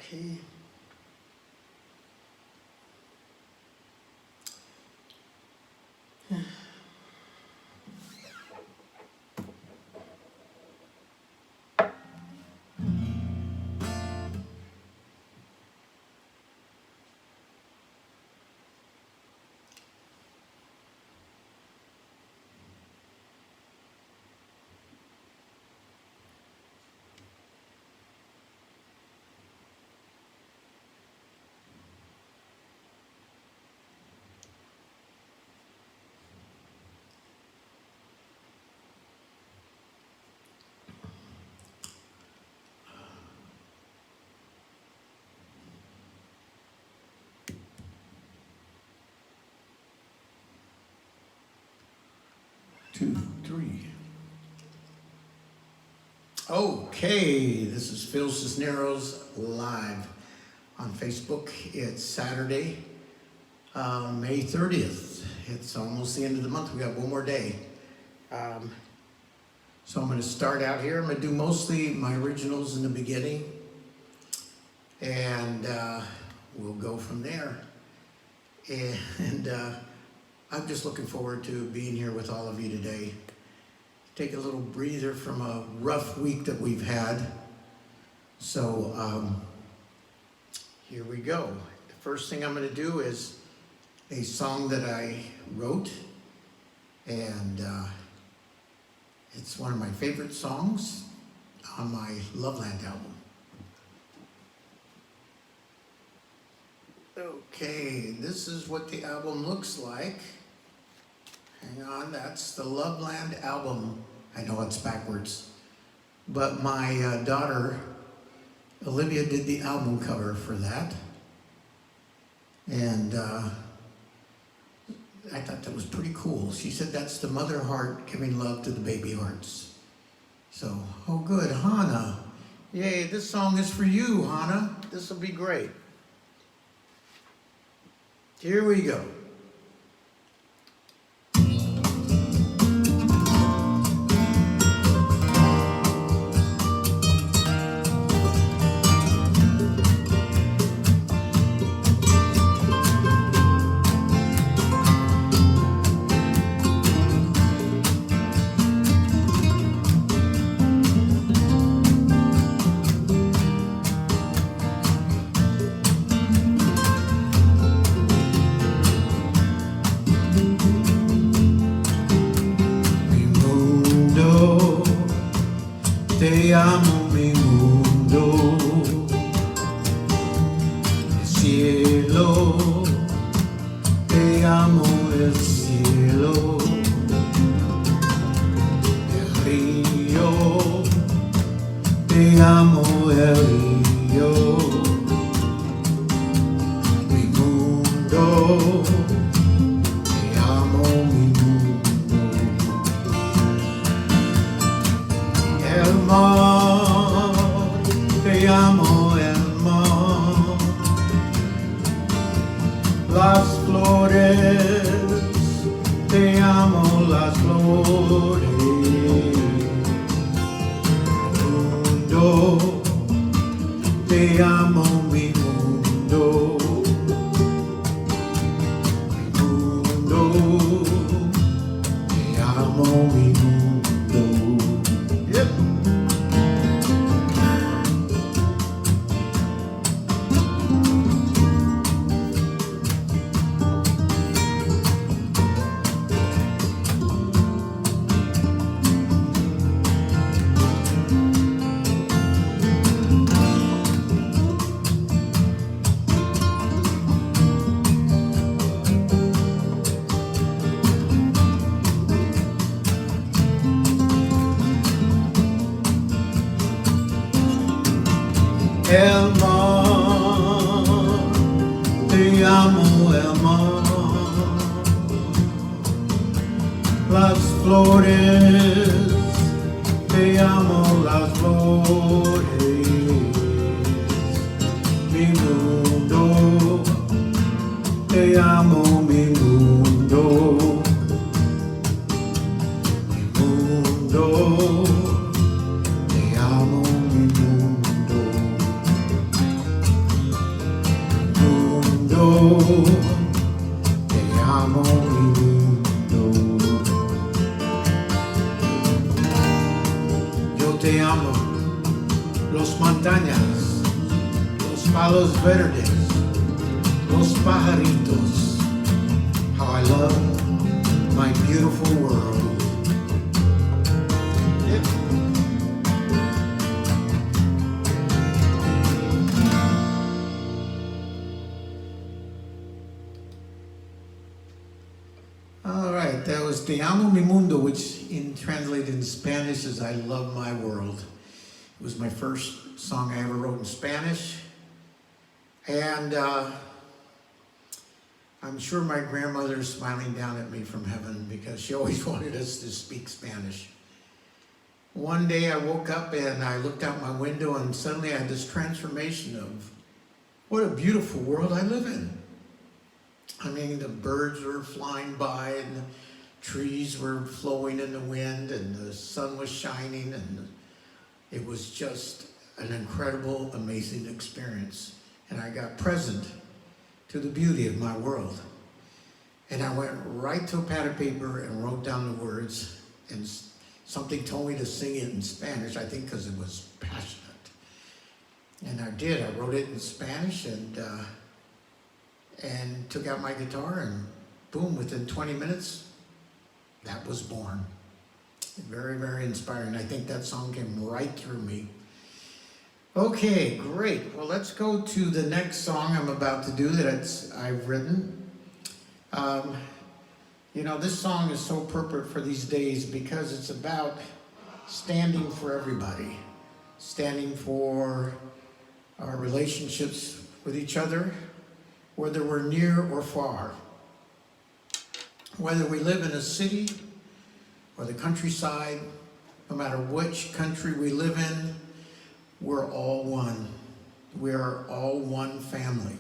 Okay. Two, three. Okay, this is Phil Cisneros live on Facebook. It's Saturday, May 30th. It's almost the end of the month. We got one more day. So I'm going to start out here. I'm going to do mostly my originals in the beginning, and we'll go from there. And I'm just looking forward to being here with all of you today. Take a little breather from a rough week that we've had. So here we go. The first thing I'm going to do is a song that I wrote, and it's one of my favorite songs on my Loveland album. Okay, this is what the album looks like. Hang on, that's the Loveland album. I know it's backwards, but my daughter, Olivia, did the album cover for that. And I thought that was pretty cool. She said that's the mother heart giving love to the baby hearts. So, oh good, Hannah. Yay, this song is for you, Hannah. This will be great. Here we go. Te amo mi mundo, el cielo, te amo el cielo, el río, te amo el río, mi mundo, te amo mi mundo, el mar, te amo el mar, las flores, te amo las flores, mundo, te amo mi mundo, te amo mi mundo. Yep. El mar, te amo el mar, las flores, te amo las flores, mi mundo, te amo mi mundo, mi mundo, te amo mi mundo. te amo mi mundo. Yo te amo, los montañas, los palos verdes, los pajaritos, how I love my beautiful world. Yep. All right, that was Te Amo Mi Mundo, which translated in Spanish is I Love My World. It was my first song I ever wrote in Spanish. And I'm sure my grandmother's smiling down at me from heaven because she always wanted us to speak Spanish. One day I woke up and I looked out my window and suddenly I had this transformation of what a beautiful world I live in. I mean, the birds were flying by and the trees were flowing in the wind and the sun was shining, and it was just an incredible, amazing experience. And I got present to the beauty of my world. And I went right to a pad of paper and wrote down the words, and something told me to sing it in Spanish, I think because it was passionate. And I did. I wrote it in Spanish and took out my guitar, and boom, within 20 minutes, that was born. Very, very inspiring. I think that song came right through me. Okay, great. Well, let's go to the next song I'm about to do that I've written. You know, this song is so appropriate for these days because it's about standing for everybody, standing for our relationships with each other, whether we're near or far, whether we live in a city or the countryside, no matter which country we live in, we're all one. We're all one family.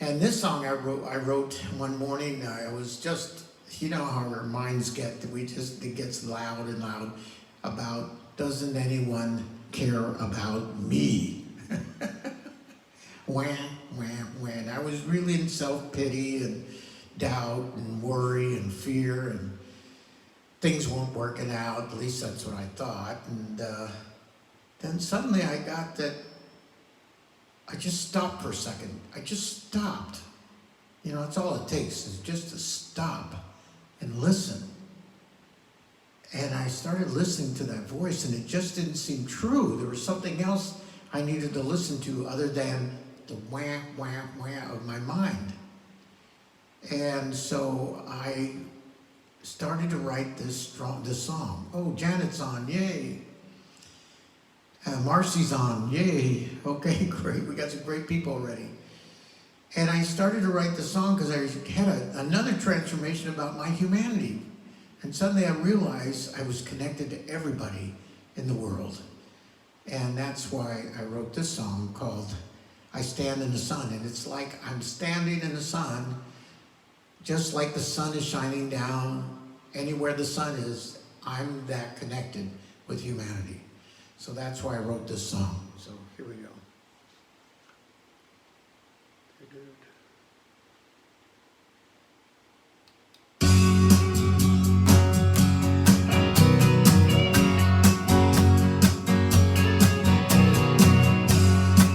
And this song I wrote one morning. I was just, you know how our minds get, it gets loud and loud about, doesn't anyone care about me? Wham, wham, wham. I was really in self-pity and doubt and worry and fear, and things weren't working out, at least that's what I thought. And then suddenly I got that, I just stopped for a second. I just stopped. You know, that's all it takes, is just to stop and listen. And I started listening to that voice, and it just didn't seem true. There was something else I needed to listen to other than the wham, wham, wham of my mind. And so I started to write this song. Oh, Janet's on, yay. Marcy's on, yay. Okay, great, we got some great people already. And I started to write the song because I had another transformation about my humanity. And suddenly I realized I was connected to everybody in the world. And that's why I wrote this song called I Stand in the Sun. And it's like I'm standing in the sun, just like the sun is shining down. Anywhere the sun is, I'm that connected with humanity. So that's why I wrote this song. So here we go.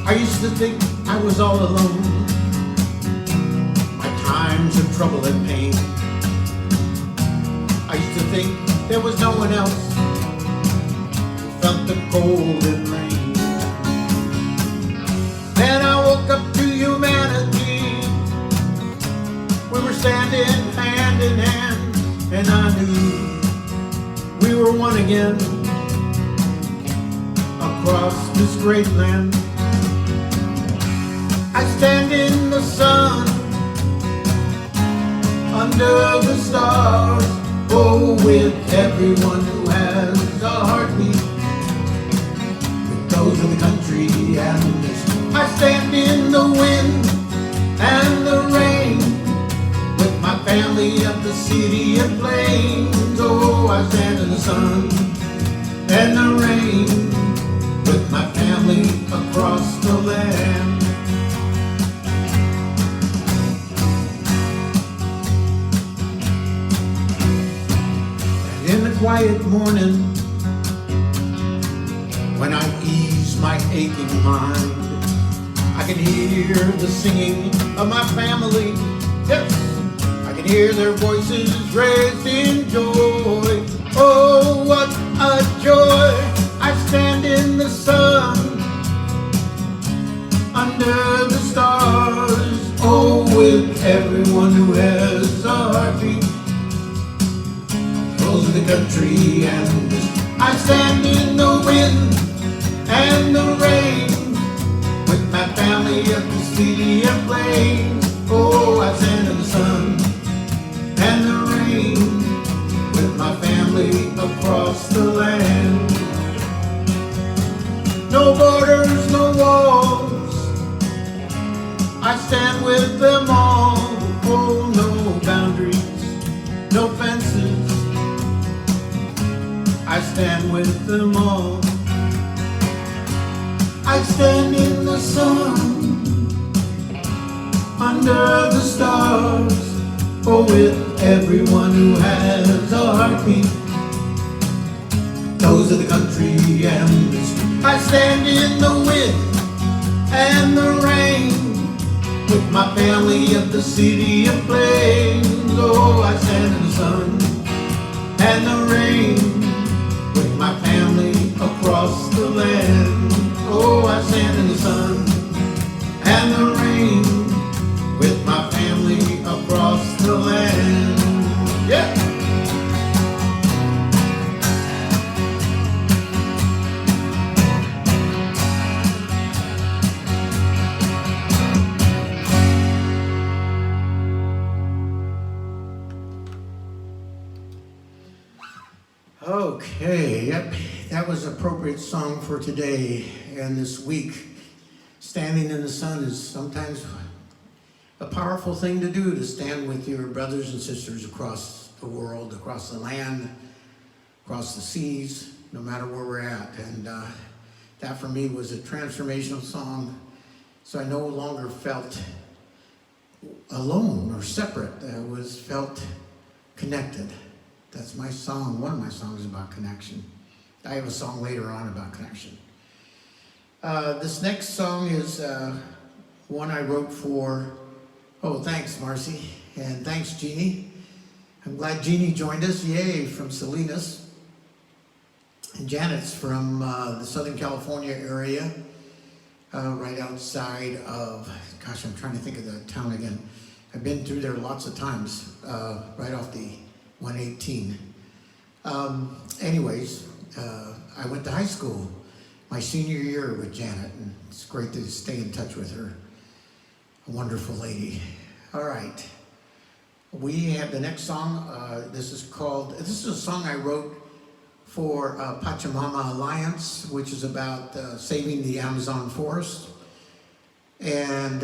I used to think I was all alone, my times of trouble and pain. I used to think there was no one else who felt the cold and rain. Then I woke up to humanity. We were standing hand in hand, and I knew we were one again across this great land. I stand in the sun, under the stars, oh, with everyone who has a heartbeat, with those of the country and the sea. I stand in the wind and the rain, with my family of the city and plains. Oh, I stand in the sun and the rain, with my family across the land. quiet morning when I ease my aching mind. I can hear the singing of my family. Yes, I can hear their voices raised in joy. Oh, what a joy! I stand in the sun, under the stars. Oh, with everyone who has a heartbeat. Those are the country and I stand in the wind and the rain with my family up the city of plains. Oh, I stand in the sun and the rain with my family across the land. No borders, no walls, I stand with them all. Oh, no boundaries, no fences, I stand with them all. I stand in the sun, under the stars. Oh, with everyone who has a heartbeat. Those are the country and the street. I stand in the wind and the rain with my family of the city of plains. Oh, I stand in the sun and the rain with my family across the land. Oh, I stand in the sun and the rain with my family across the land. Yeah. Okay, yep, that was an appropriate song for today and this week. Standing in the sun is sometimes a powerful thing to do, to stand with your brothers and sisters across the world, across the land, across the seas, no matter where we're at. And that for me was a transformational song, so I no longer felt alone or separate. I felt connected. That's my song. One of my songs is about connection. I have a song later on about connection. This next song is one I wrote for, oh, thanks, Marcy, and thanks, Jeannie. I'm glad Jeannie joined us, yay, from Salinas. And Janet's from the Southern California area, right outside of, gosh, I'm trying to think of the town again. I've been through there lots of times, right off the 118. Anyways, I went to high school my senior year with Janet, and it's great to stay in touch with her. A wonderful lady. All right, we have the next song. This is a song I wrote for Pachamama Alliance, which is about saving the Amazon forest. And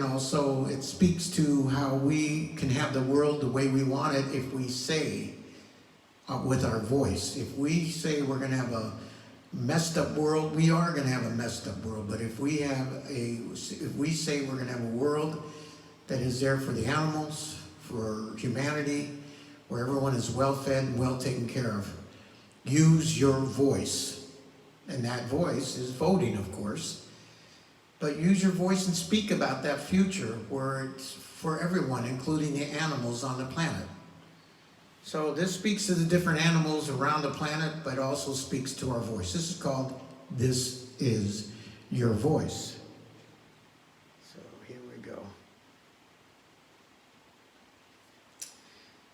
also it speaks to how we can have the world the way we want it if we say with our voice. If we say we're going to have a messed up world, we are going to have a messed up world. But if we say we're going to have a world that is there for the animals, for humanity, where everyone is well fed and well taken care of, use your voice. And that voice is voting, of course. But use your voice and speak about that future where it's for everyone, including the animals on the planet. So this speaks to the different animals around the planet, but also speaks to our voice. This is called This Is Your Voice. So here we go.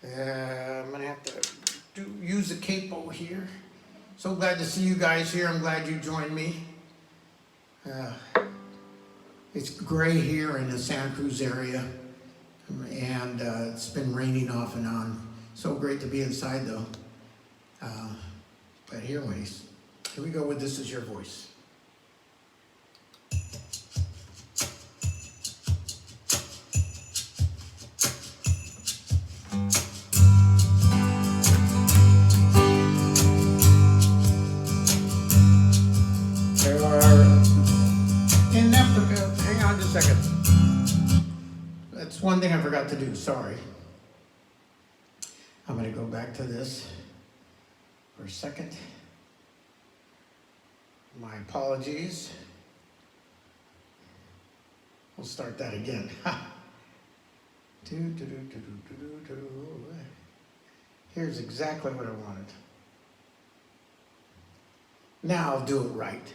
I'm going to have to use the capo here. So glad to see you guys here. I'm glad you joined me. It's gray here in the Santa Cruz area, and it's been raining off and on. So great to be inside, though. But here we go with This Is Your Voice. There are, in Africa, hang on just a second. That's one thing I forgot to do, sorry. I'm going to go back to this. for a second. My apologies. We'll start that again. Here's exactly what I wanted. Now I'll do it right.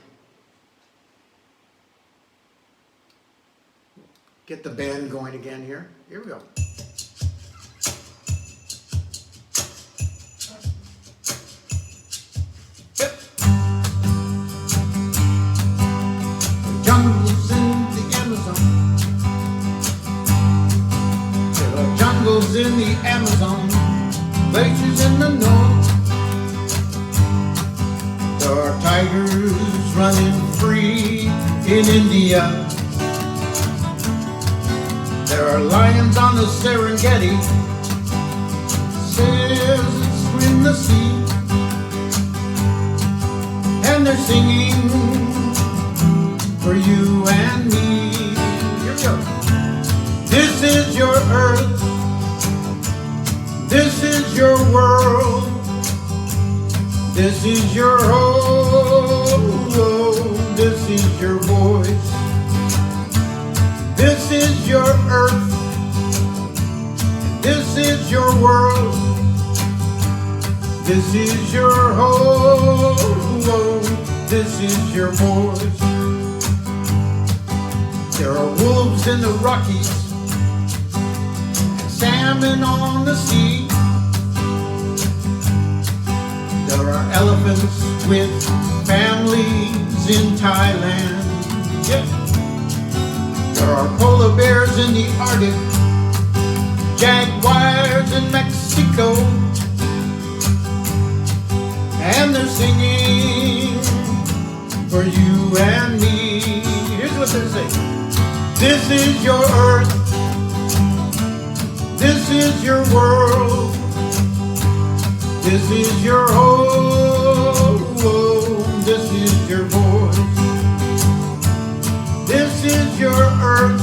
Get the band going again here. Here we go. Yep. The jungles in the Amazon. There are jungles in the Amazon, glaciers in the north. There are tigers running free in India. There are lions on the Serenade, sails that swim the sea, and they're singing for you and me. Here we go. This is your earth, this is your world, this is your home, this is your voice. This is your earth, this is your world, this is your home, this is your voice. There are wolves in the Rockies, and salmon on the sea. There are elephants with families in Thailand. Yeah. There are polar bears in the Arctic, jaguars in Mexico, and they're singing for you and me. Here's what they're saying. This is your earth, this is your world, this is your home, this is your voice. This is your earth,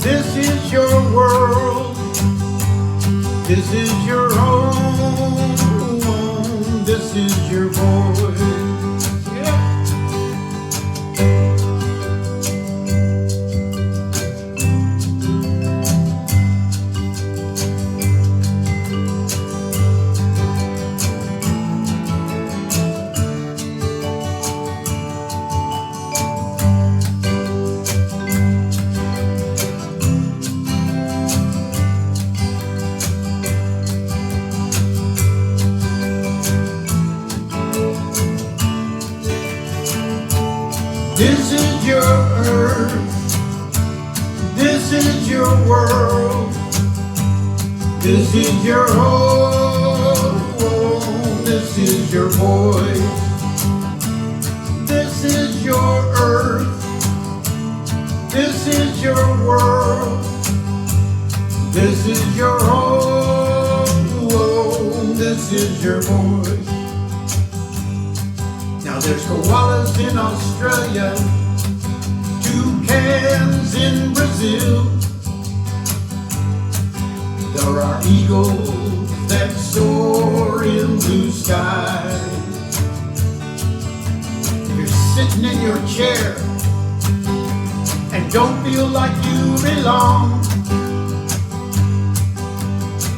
this is your world, this is your home, this is your voice. Yeah. This is your earth, this is your world, this is your home, this is your voice. This is your earth, this is your world, this is your home, this is your voice. Now there's koalas in Australia, toucans in Brazil. There are eagles that soar in blue skies. If you're sitting in your chair and don't feel like you belong,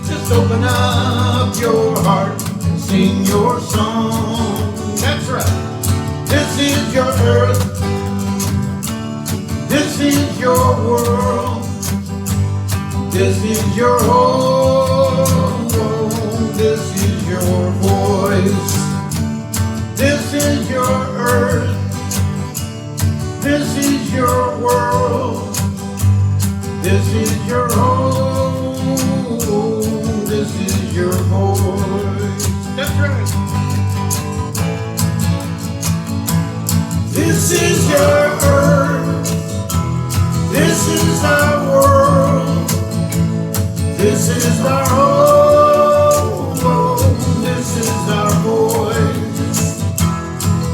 just open up your heart and sing your song. That's right. This is your earth, this is your world, this is your home, this is your voice. This is your earth, this is your world, this is your home, this is your voice. That's right. This is your earth, this is our world, this is our home, this is our voice.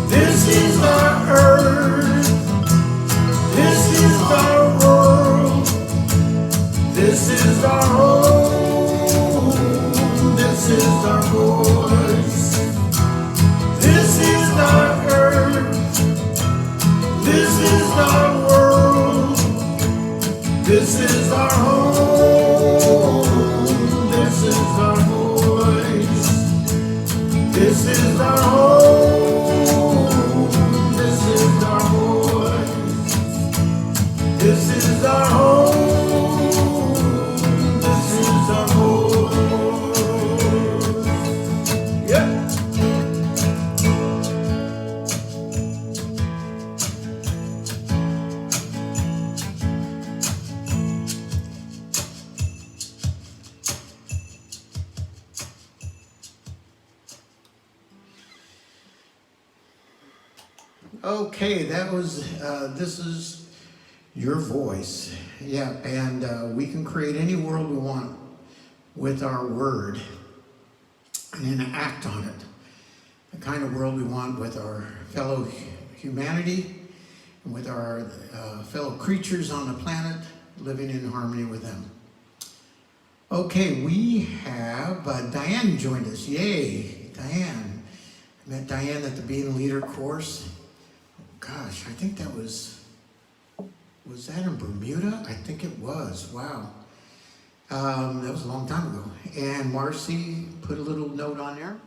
This is our earth, this is our world, this is our home, this is our voice. our world. This is our home. This is our voice. This is our home. This is our voice. This is our home. This is our voice. Yeah. Okay, that was, this is your voice. Yeah, and we can create any world we want with our word and then act on it. The kind of world we want with our fellow humanity and with our fellow creatures on the planet, living in harmony with them. Okay, we have Diane joined us. Yay, Diane. I met Diane at the Being Leader course. Gosh, I think that was that in Bermuda? I think it was. Wow. That was a long time ago. And Marcy put a little note on there.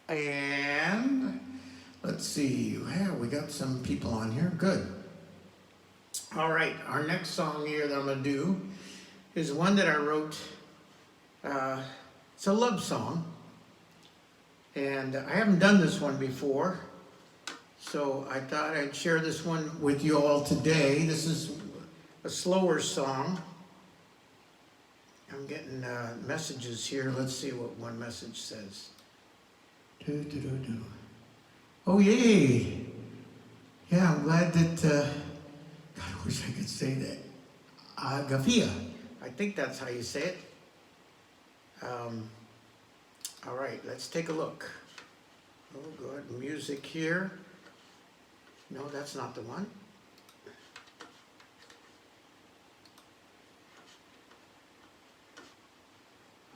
And let's see. Yeah, we got some people on here. Good. All right. Our next song here that I'm going to do is one that I wrote. It's a love song. And I haven't done this one before. So I thought I'd share this one with you all today. This is a slower song. I'm getting messages here. Let's see what one message says. Oh, yay. Yeah, I'm glad that, God, I wish I could say that. Gafia. I think that's how you say it. All right, let's take a look. Oh, good. Music here. No, that's not the one.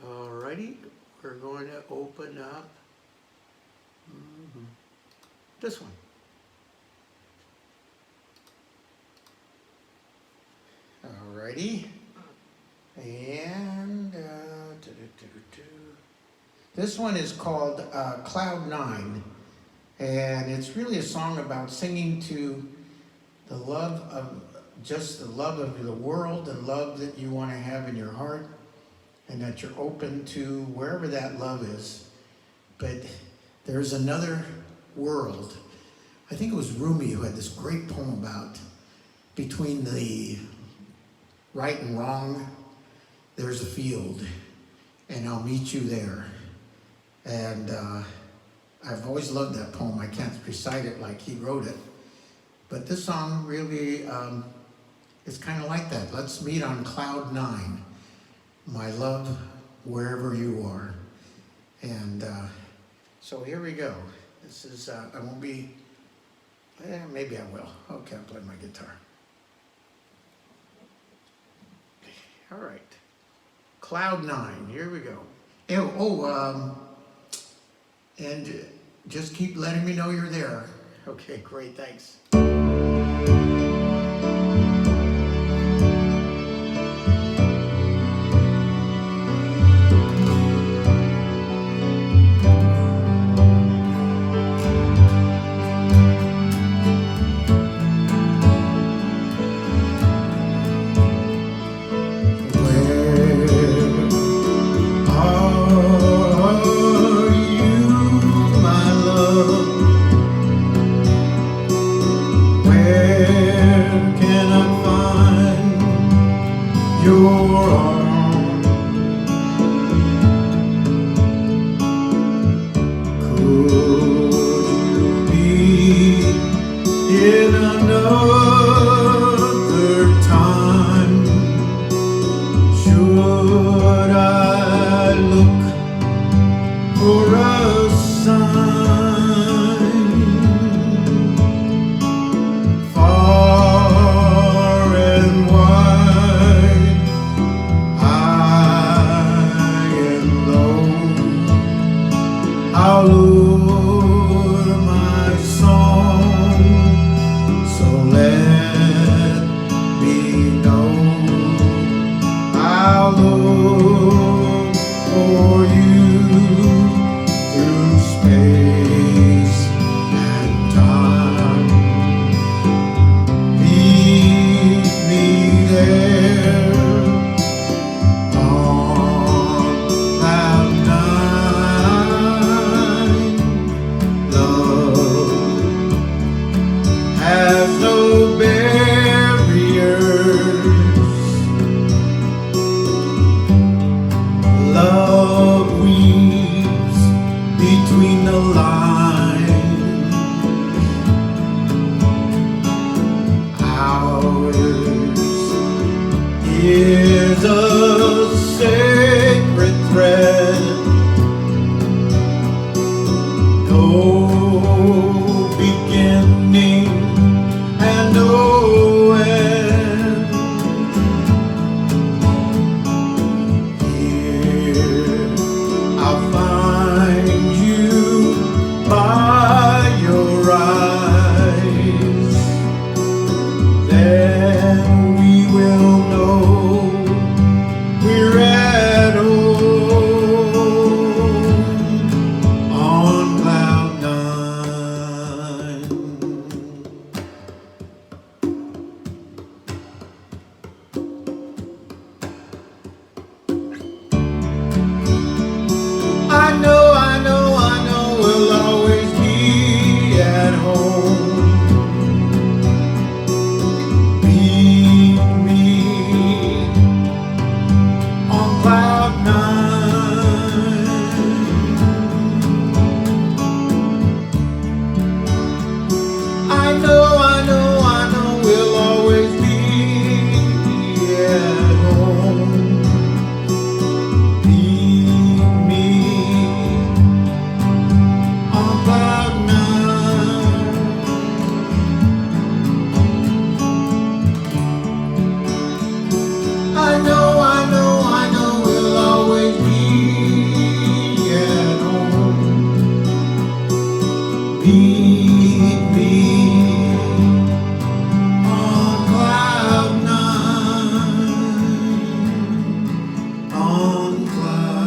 Alrighty, we're going to open up this one. Alrighty, and this one is called Cloud 9. And it's really a song about singing to the love of, just the love of the world, the love that you want to have in your heart, and that you're open to wherever that love is. But there's another world. I think it was Rumi who had this great poem about between the right and wrong, there's a field, and I'll meet you there. And I've always loved that poem. I can't recite it like he wrote it. But this song really is kind of like that. Let's meet on Cloud 9. My love, wherever you are. And so here we go. This is, I won't be, maybe I will. Okay, I'll play my guitar. All right. Cloud 9, here we go. And just keep letting me know you're there. Okay, great, thanks. Where Ours is a sacred thread, no beginning and no end. Here I'll find you by your eyes, then we will know we're at home on cloud nine. I know we'll always be at home. Meet me on cloud nine. I know we'll always be at home. Meet me on cloud nine. I know we'll always be at home. Meet me on cloud nine. On cloud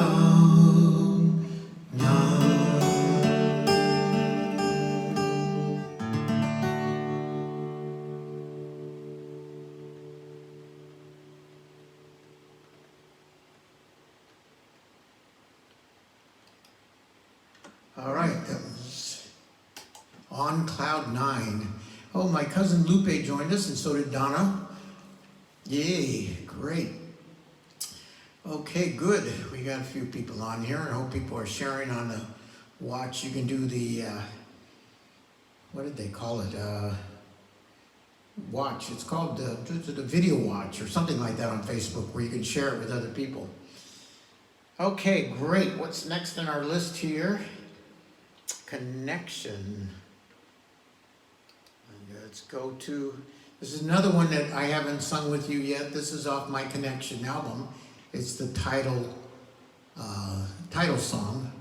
nine. All right, that was On Cloud Nine. Oh, my cousin Lupe joined us, and so did Donna. Yay, great. Okay, good. We got a few people on here, and I hope people are sharing on the watch. You can do the, what did they call it? Watch. It's called the video watch or something like that on Facebook, where you can share it with other people. Okay, great. What's next on our list here? Connection. And let's go to, this is another one that I haven't sung with you yet. This is off my Connection album. It's the title song.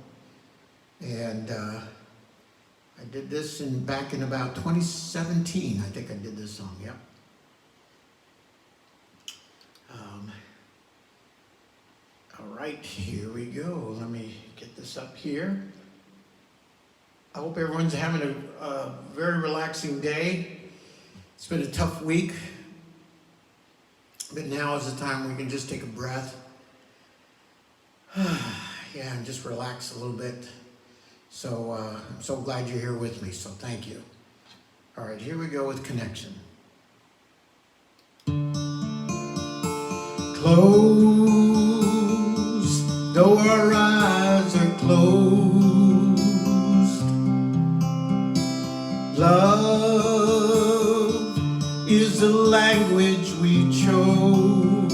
And I did this back in about 2017. I think I did this song, yep. All right, here we go. Let me get this up here. I hope everyone's having a very relaxing day. It's been a tough week, but now is the time we can just take a breath. Yeah, and just relax a little bit. So I'm so glad you're here with me, so thank you. All right, here we go with Connection. Close, though our eyes are closed. Love is the language we chose.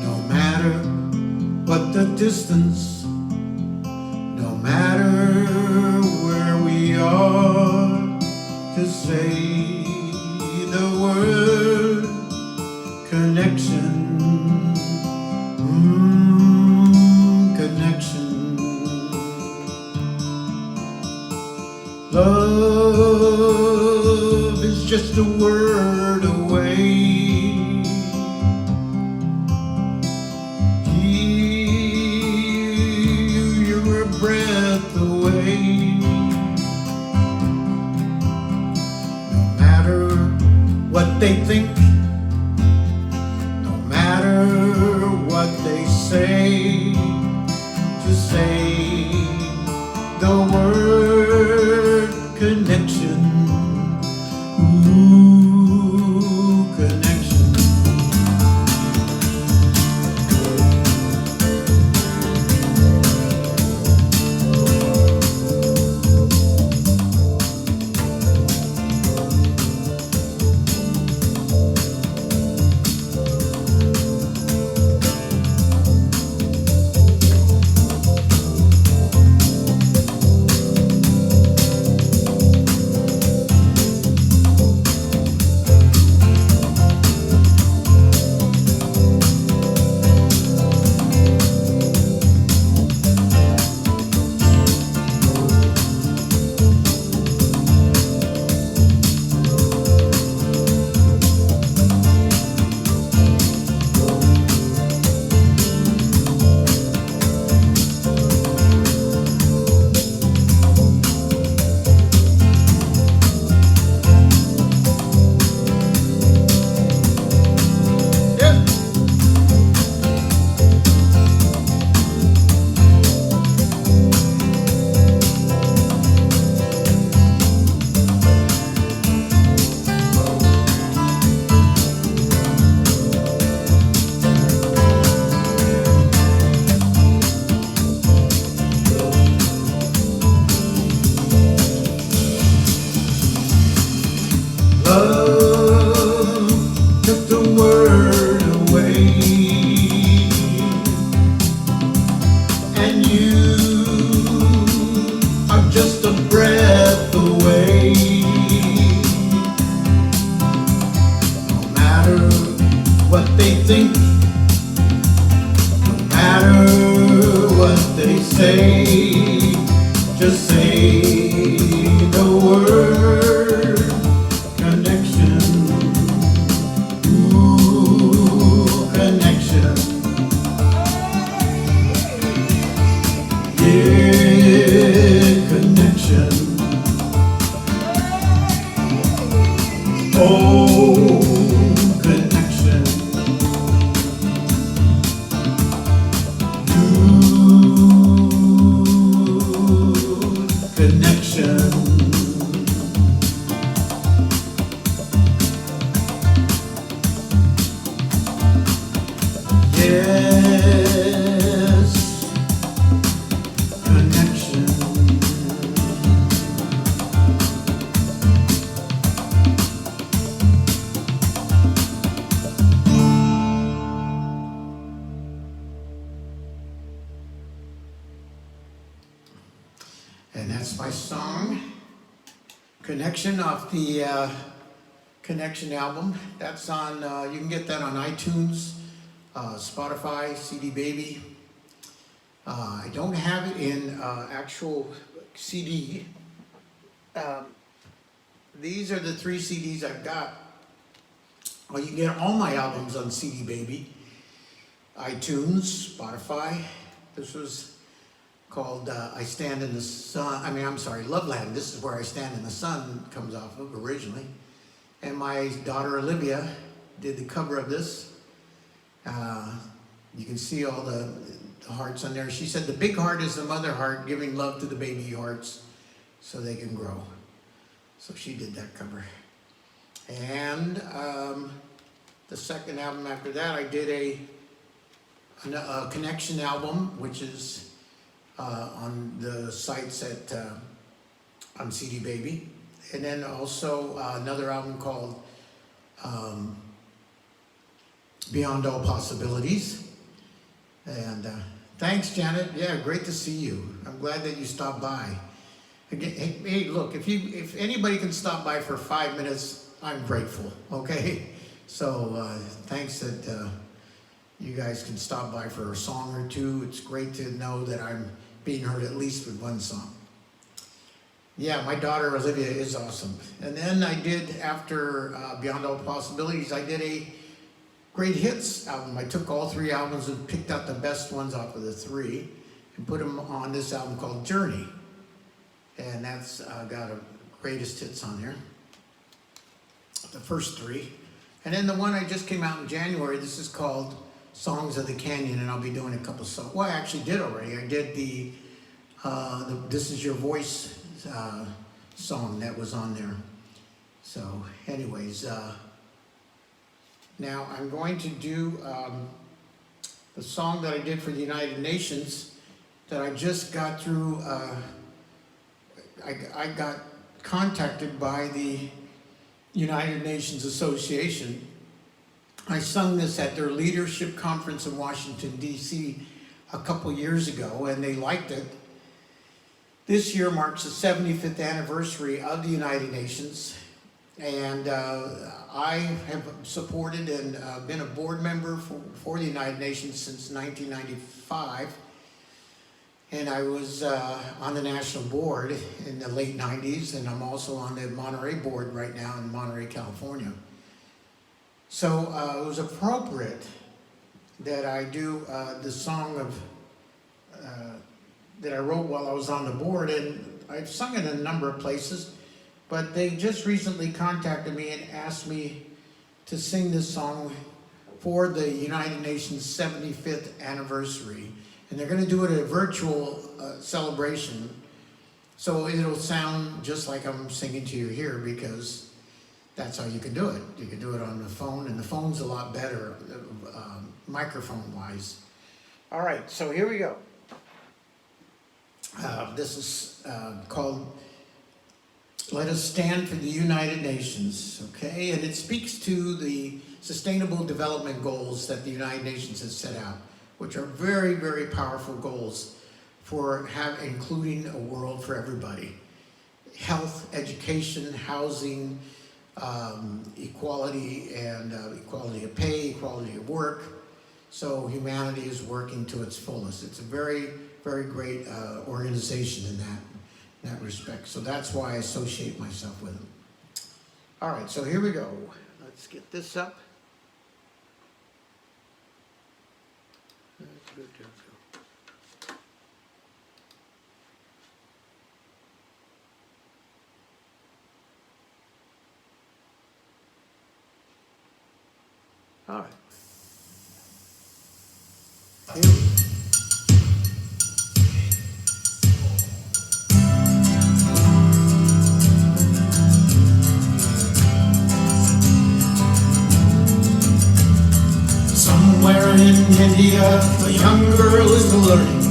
No matter what the distance, no matter where we are, to say the word connection. Connection. Love is just a word away. You're a breath away. No matter what they think, no matter what they say, to say the word connection. Ooh, connection. think, no matter what they say, just say the word connection. Ooh, connection. Yeah, connection. Oh, connection. Ooh, connection. Yes, connection. And that's my song, Connection, off the Connection album. That's on, you can get that on iTunes, Spotify, CD Baby. I don't have it in actual CD. These are the 3 CDs I've got. Well, you can get all my albums on CD Baby, iTunes, Spotify. This was called I Stand in the Sun. Loveland. This is where I Stand in the Sun comes off of originally. And my daughter Olivia did the cover of this. You can see all the hearts on there. She said the big heart is the mother heart, giving love to the baby hearts so they can grow. So she did that cover. And the second album after that, I did a Connection album, which is on the sites at on CD Baby. And then also another album called Beyond All Possibilities. And thanks, Janet. Yeah, great to see you. I'm glad that you stopped by. Again, hey, look, if anybody can stop by for 5 minutes, I'm grateful, okay? So thanks that you guys can stop by for a song or two. It's great to know that I'm being heard at least with one song. Yeah, my daughter Olivia is awesome. And then I did, after Beyond All Possibilities, I did a Great Hits album. I took all 3 albums and picked out the best ones off of the 3 and put them on this album called Journey. And that's got a greatest hits on there, the first 3. And then the one I just came out in January, this is called Songs of the Canyon, and I'll be doing a couple songs. Well, I actually did already. I did the This Is Your Voice song that was on there. So anyways, now I'm going to do the song that I did for the United Nations that I just got through. I got contacted by the United Nations Association. I sung this at their leadership conference in Washington, D.C. a couple years ago, and they liked it. This year marks the 75th anniversary of the United Nations, and I have supported and been a board member for the United Nations since 1995. And I was on the national board in the late 90s, and I'm also on the Monterey board right now in Monterey, California. So it was appropriate that I do the song of that I wrote while I was on the board, and I've sung it in a number of places, but they just recently contacted me and asked me to sing this song for the United Nations 75th anniversary. And they're going to do it at a virtual celebration. So it'll sound just like I'm singing to you here, because that's how you can do it. You can do it on the phone, and the phone's a lot better microphone-wise. All right, so here we go. This is called Let Us Stand for the United Nations, okay? And it speaks to the Sustainable Development Goals that the United Nations has set out, which are very, very powerful goals for including a world for everybody. Health, education, housing, equality and equality of pay, equality of work. So humanity is working to its fullest. It's a very, very great organization in that respect. So that's why I associate myself with them. All right, so here we go. Let's get this up. That's good. All right. Somewhere in India, a young girl is learning.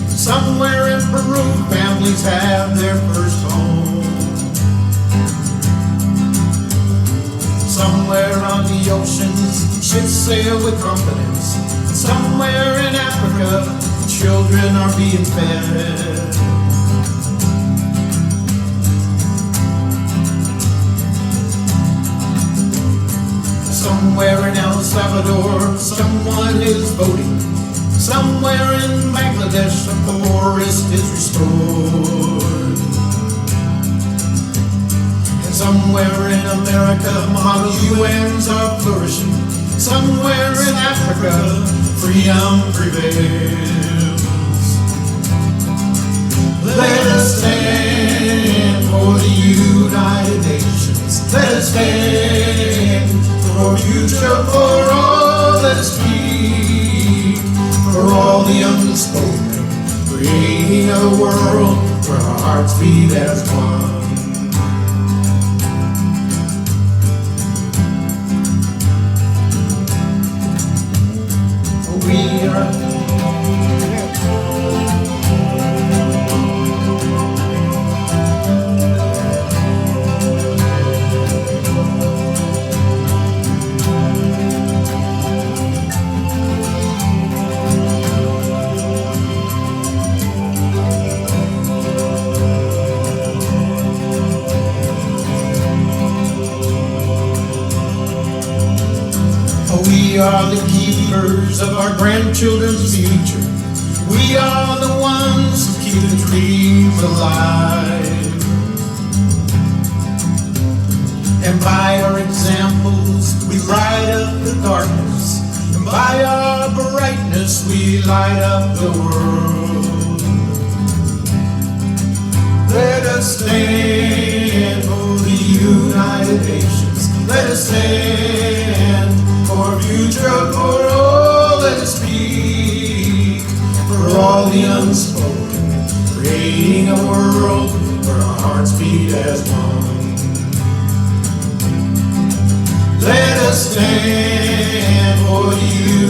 Somewhere in Peru, families have their first home. Somewhere on the oceans, ships sail with confidence. Somewhere in Africa, children are being fed. Somewhere in El Salvador, someone is voting. Somewhere in Bangladesh, a forest is restored. And somewhere in America, model UNs are flourishing. Somewhere in Africa, freedom prevails. Let us stand for the United Nations. Let us stand for future for all. Let us speak for all the unspoken, creating a world where our hearts beat as one. We are We are the keepers of our grandchildren's future. We are the ones who keep the dreams alive. And by our examples, we light up the darkness. And by our brightness, we light up the world. Let us stand for the United Nations. Let us stand for future for all. Let us speak for all the unspoken, creating a world where our hearts beat as one. Let us stand for the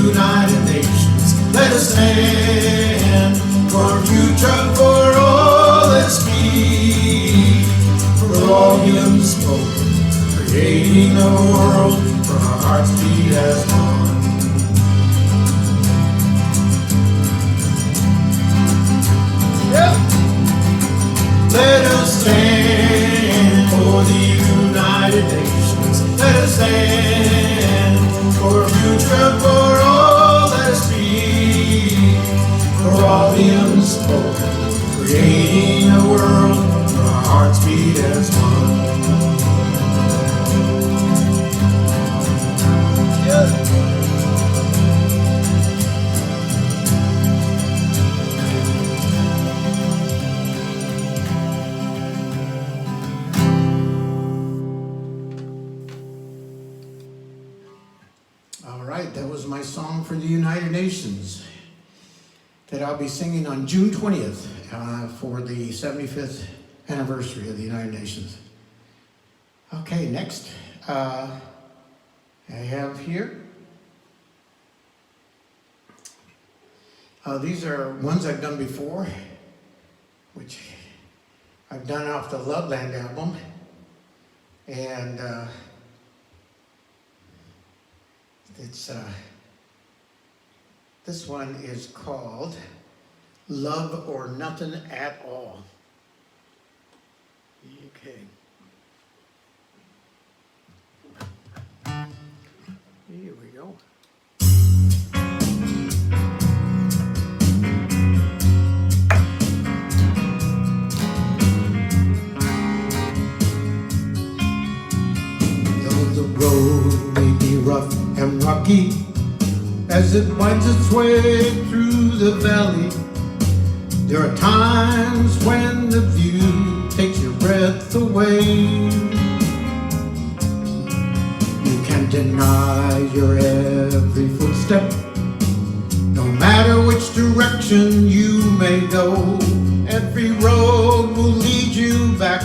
United Nations. Let us stand for future for all. Let us speak for all the unspoken, creating a world where our hearts beat as one. Yep. Let us stand for the United Nations. Let us stand for a future for all. Let us speak for all the unspoken, creating a world where our hearts beat as one. All right, that was my song for the United Nations that I'll be singing on June 20th for the 75th anniversary of the United Nations. Okay, next I have here. These are ones I've done before, which I've done off the Loveland album. And this one is called Love or Nothing at All. Okay. go. Though the road may be rough and rocky as it winds its way through the valley, there are times when the view takes your breath away. You can't deny your every footstep, no matter which direction you may go. Every road will lead you back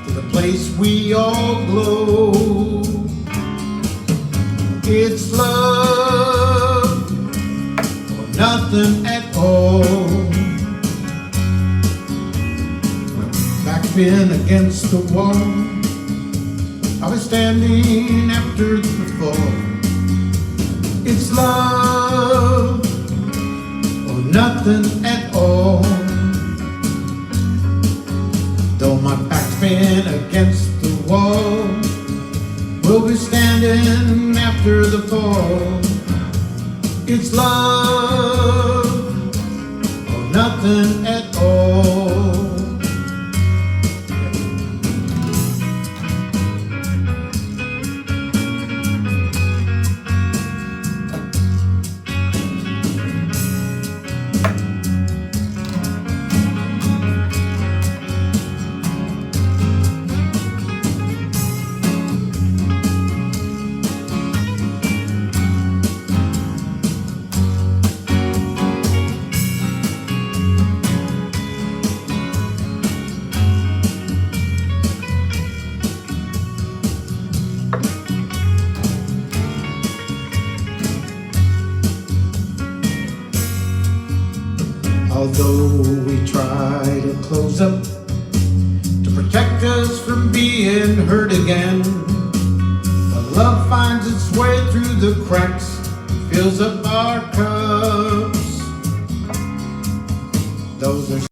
to the place we all glow. It's love or nothing at all. Backspin against the wall, I was standing after the fall. It's love or nothing at all. Though my back's been against the wall, we'll be standing after the fall. It's love or nothing at all. Although we try to close up to protect us from being hurt again, but love finds its way through the cracks, fills up our cups. Those are